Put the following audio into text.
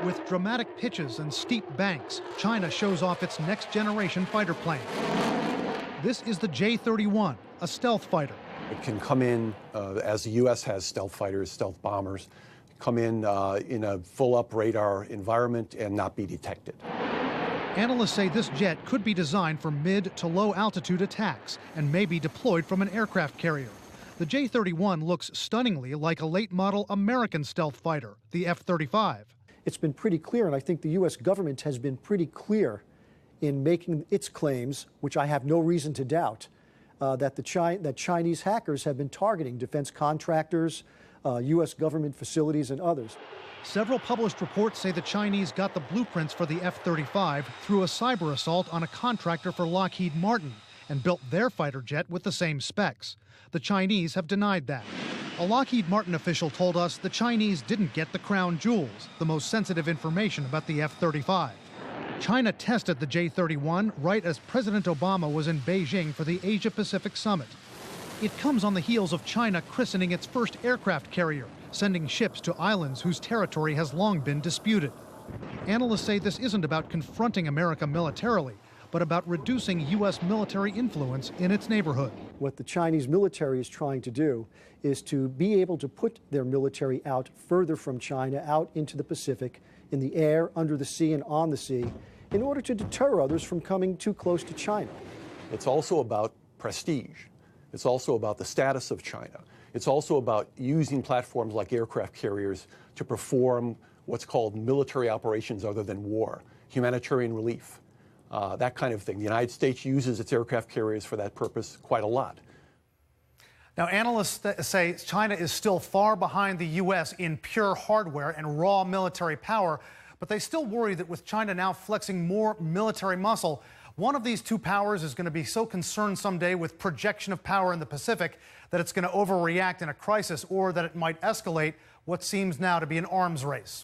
With dramatic pitches and steep banks, China shows off its next-generation fighter plane. This is the J-31, a stealth fighter. It can come in, as the U.S. has stealth fighters, stealth bombers, come in a full-up radar environment and not be detected. Analysts say this jet could be designed for mid to low altitude attacks and may be deployed from an aircraft carrier. The J-31 looks stunningly like a late model American stealth fighter, the F-35. It's been pretty clear, and I think the U.S. government has been pretty clear in making its claims, which I have no reason to doubt, that Chinese hackers have been targeting defense contractors, U.S. government facilities, and others. Several published reports say the Chinese got the blueprints for the F-35 through a cyber assault on a contractor for Lockheed Martin and built their fighter jet with the same specs. The Chinese have denied that. A Lockheed Martin official told us the Chinese didn't get the crown jewels, the most sensitive information about the F-35. China tested the J-31 right as President Obama was in Beijing for the Asia-Pacific Summit. It comes on the heels of China christening its first aircraft carrier, sending ships to islands whose territory has long been disputed. Analysts say this isn't about confronting America militarily, but about reducing U.S. military influence in its neighborhood. What the Chinese military is trying to do is to be able to put their military out further from China, out into the Pacific, in the air, under the sea, and on the sea, in order to deter others from coming too close to China. It's also about prestige. It's also about the status of China. It's also about using platforms like aircraft carriers to perform what's called military operations other than war, humanitarian relief, that kind of thing. The United States uses its aircraft carriers for that purpose quite a lot. Now, analysts say China is still far behind the U.S. in pure hardware and raw military power, but they still worry that with China now flexing more military muscle, one of these two powers is going to be so concerned someday with projection of power in the Pacific that it's going to overreact in a crisis, or that it might escalate what seems now to be an arms race.